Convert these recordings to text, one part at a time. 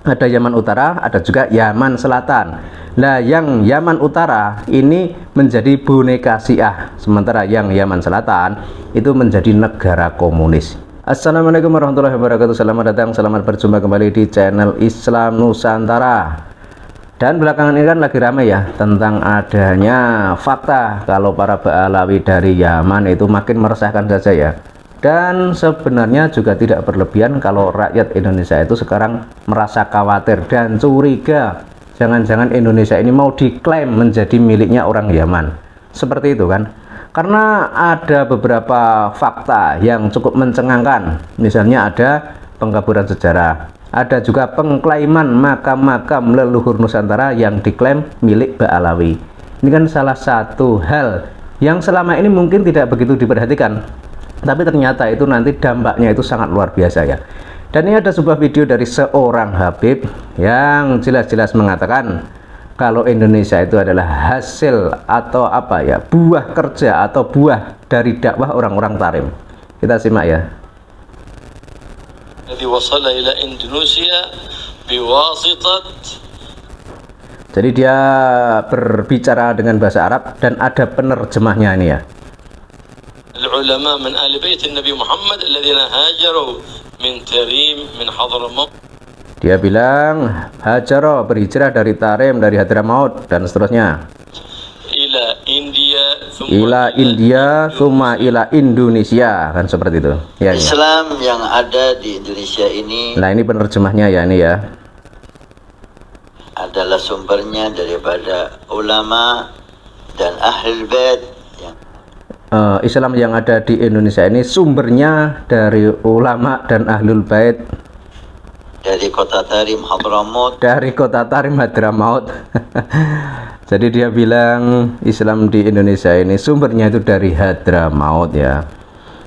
Ada Yaman Utara, ada juga Yaman Selatan. Nah, yang Yaman Utara ini menjadi boneka Syiah, sementara yang Yaman Selatan itu menjadi negara komunis. Assalamualaikum warahmatullahi wabarakatuh. Selamat datang, selamat berjumpa kembali di channel Islam Nusantara. Dan belakangan ini kan lagi ramai ya tentang adanya fakta kalau para Ba'alawi dari Yaman itu makin meresahkan saja ya. Dan sebenarnya juga tidak berlebihan kalau rakyat Indonesia itu sekarang merasa khawatir dan curiga jangan-jangan Indonesia ini mau diklaim menjadi miliknya orang Yaman. Seperti itu kan. Karena ada beberapa fakta yang cukup mencengangkan. Misalnya ada pengkaburan sejarah, ada juga pengklaiman makam-makam leluhur Nusantara yang diklaim milik Ba'alawi. Ini kan salah satu hal yang selama ini mungkin tidak begitu diperhatikan, tapi ternyata itu nanti dampaknya itu sangat luar biasa ya. Dan ini ada sebuah video dari seorang Habib yang jelas-jelas mengatakan kalau Indonesia itu adalah hasil atau apa ya, buah kerja atau buah dari dakwah orang-orang Tarim. Kita simak ya. Jadi dia berbicara dengan bahasa Arab dan ada penerjemahnya ini ya. Ulama min ahli bait Nabi Muhammad alladziina hajaru min Tarim min Hadramaut. Dia bilang hajaro, berhijrah dari Tarim, dari Hadramaut dan seterusnya. Ila India, summa ila Indonesia, kan seperti itu. Ya, Islam yang ada di Indonesia ini. Nah, ini penerjemahnya ya ini ya. Adalah sumbernya daripada ulama dan ahlul bait. Islam yang ada di Indonesia ini sumbernya dari ulama dan ahlul bait. Dari kota Tarim Hadramaut. Dari kota Tarim Hadramaut. Jadi dia bilang Islam di Indonesia ini sumbernya itu dari Hadramaut ya.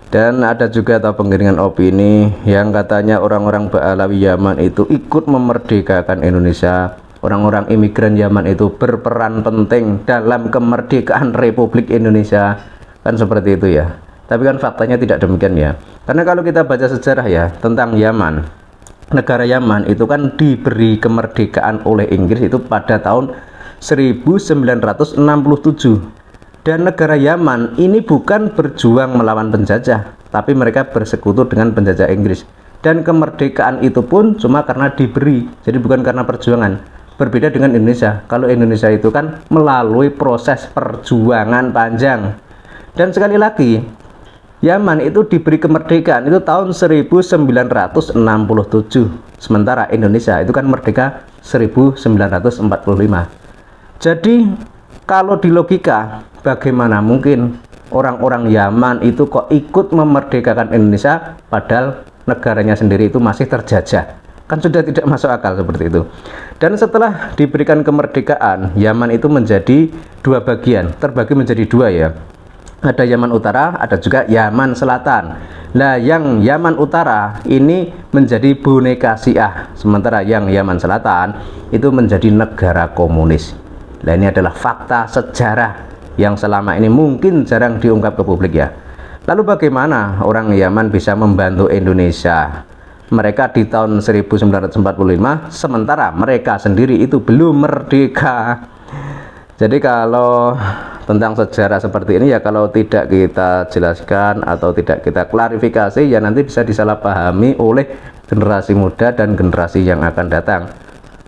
Dan ada juga atau penggiringan opini yang katanya orang-orang Ba'alawi Yaman itu ikut memerdekakan Indonesia. Orang-orang imigran Yaman itu berperan penting dalam kemerdekaan Republik Indonesia. Kan seperti itu ya. Tapi kan faktanya tidak demikian ya. Karena kalau kita baca sejarah ya tentang Yaman, negara Yaman itu kan diberi kemerdekaan oleh Inggris itu pada tahun 1967. Dan negara Yaman ini bukan berjuang melawan penjajah, tapi mereka bersekutu dengan penjajah Inggris. Dan kemerdekaan itu pun cuma karena diberi, jadi bukan karena perjuangan. Berbeda dengan Indonesia. Kalau Indonesia itu kan melalui proses perjuangan panjang. Dan sekali lagi, Yaman itu diberi kemerdekaan itu tahun 1967. Sementara Indonesia itu kan merdeka 1945. Jadi kalau di logika, bagaimana mungkin orang-orang Yaman itu kok ikut memerdekakan Indonesia padahal negaranya sendiri itu masih terjajah? Kan sudah tidak masuk akal seperti itu. Dan setelah diberikan kemerdekaan, Yaman itu menjadi dua bagian, terbagi menjadi dua ya. Ada Yaman Utara, ada juga Yaman Selatan. Nah, yang Yaman Utara ini menjadi boneka Syiah, sementara yang Yaman Selatan itu menjadi negara komunis. Nah, ini adalah fakta sejarah yang selama ini mungkin jarang diungkap ke publik ya. Lalu bagaimana orang Yaman bisa membantu Indonesia? Mereka di tahun 1945, sementara mereka sendiri itu belum merdeka. Jadi kalau tentang sejarah seperti ini ya, kalau tidak kita jelaskan atau tidak kita klarifikasi ya nanti bisa disalahpahami oleh generasi muda dan generasi yang akan datang.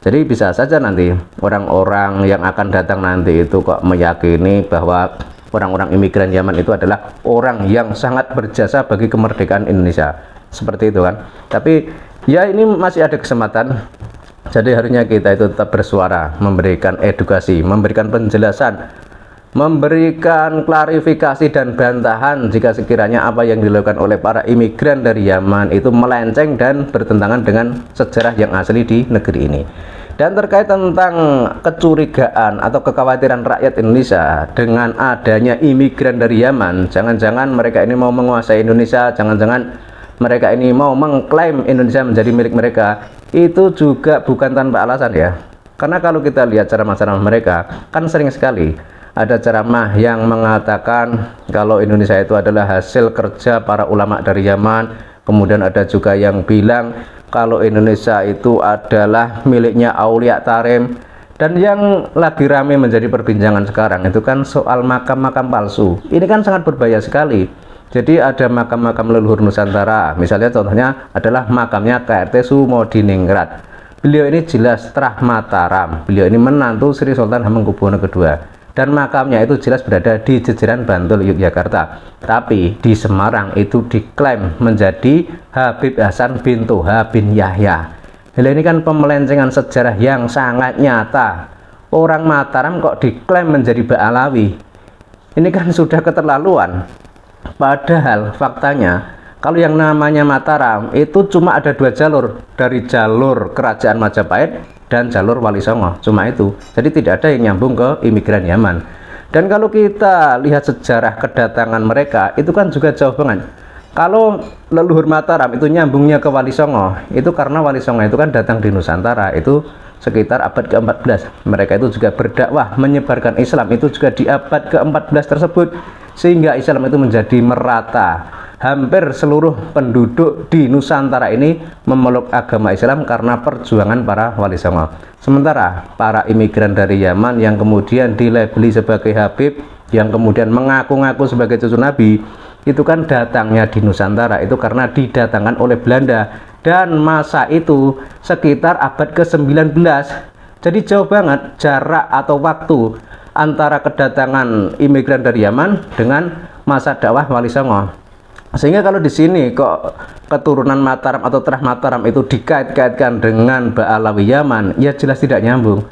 Jadi bisa saja nanti orang-orang yang akan datang nanti itu kok meyakini bahwa orang-orang imigran Yaman itu adalah orang yang sangat berjasa bagi kemerdekaan Indonesia. Seperti itu kan. Tapi ya ini masih ada kesempatan. Jadi harusnya kita itu tetap bersuara, memberikan edukasi, memberikan penjelasan, memberikan klarifikasi dan bantahan jika sekiranya apa yang dilakukan oleh para imigran dari Yaman itu melenceng dan bertentangan dengan sejarah yang asli di negeri ini. Dan terkait tentang kecurigaan atau kekhawatiran rakyat Indonesia dengan adanya imigran dari Yaman, jangan-jangan mereka ini mau menguasai Indonesia, jangan-jangan mereka ini mau mengklaim Indonesia menjadi milik mereka, itu juga bukan tanpa alasan ya. Karena kalau kita lihat ceramah-ceramah mereka, kan sering sekali ada ceramah yang mengatakan kalau Indonesia itu adalah hasil kerja para ulama dari Yaman. Kemudian ada juga yang bilang kalau Indonesia itu adalah miliknya Aulia Tarim. Dan yang lagi rame menjadi perbincangan sekarang itu kan soal makam-makam palsu. Ini kan sangat berbahaya sekali. Jadi ada makam-makam leluhur Nusantara, misalnya contohnya adalah makamnya KRT Sumodiningrat. Beliau ini jelas Trah Mataram, beliau ini menantu Sri Sultan Hamengkubuwono II, dan makamnya itu jelas berada di Jejeran Bantul, Yogyakarta. Tapi di Semarang itu diklaim menjadi Habib Hasan bin Toha bin Yahya. Ini kan pemelencengan sejarah yang sangat nyata. Orang Mataram kok diklaim menjadi Ba'alawi. Ini kan sudah keterlaluan. Padahal faktanya kalau yang namanya Mataram itu cuma ada 2 jalur, dari jalur Kerajaan Majapahit dan jalur Wali Songo, cuma itu. Jadi tidak ada yang nyambung ke imigran Yaman. Dan kalau kita lihat sejarah kedatangan mereka itu kan juga jauh banget. Kalau leluhur Mataram itu nyambungnya ke Wali Songo, itu karena Wali Songo itu kan datang di Nusantara itu sekitar abad ke-14. Mereka itu juga berdakwah menyebarkan Islam itu juga di abad ke-14 tersebut, sehingga Islam itu menjadi merata. Hampir seluruh penduduk di Nusantara ini memeluk agama Islam karena perjuangan para Wali Songo. Sementara para imigran dari Yaman yang kemudian dilabeli sebagai Habib, yang kemudian mengaku-ngaku sebagai cucu Nabi, itu kan datangnya di Nusantara itu karena didatangkan oleh Belanda, dan masa itu sekitar abad ke-19. Jadi jauh banget jarak atau waktu antara kedatangan imigran dari Yaman dengan masa dakwah Wali Songo. Sehingga kalau di sini kok keturunan Mataram atau Trah Mataram itu dikait-kaitkan dengan Ba'alawi Yaman, ya jelas tidak nyambung.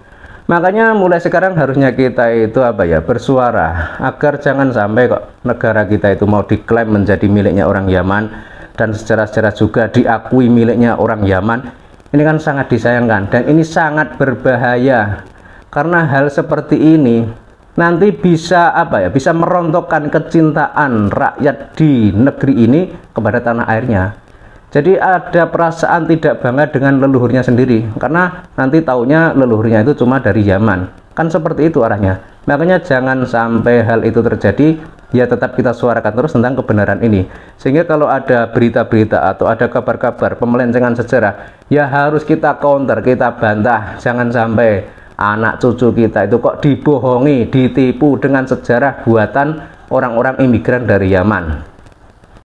Makanya mulai sekarang harusnya kita itu bersuara agar jangan sampai kok negara kita itu mau diklaim menjadi miliknya orang Yaman, dan secara juga diakui miliknya orang Yaman. Ini kan sangat disayangkan dan ini sangat berbahaya, karena hal seperti ini nanti bisa bisa merontokkan kecintaan rakyat di negeri ini kepada tanah airnya. Jadi ada perasaan tidak bangga dengan leluhurnya sendiri, karena nanti taunya leluhurnya itu cuma dari Yaman. Kan seperti itu arahnya. Makanya jangan sampai hal itu terjadi. Ya tetap kita suarakan terus tentang kebenaran ini. Sehingga kalau ada berita-berita atau ada kabar-kabar pemelencengan sejarah, ya harus kita counter, kita bantah. Jangan sampai anak cucu kita itu kok dibohongi, ditipu dengan sejarah buatan orang-orang imigran dari Yaman.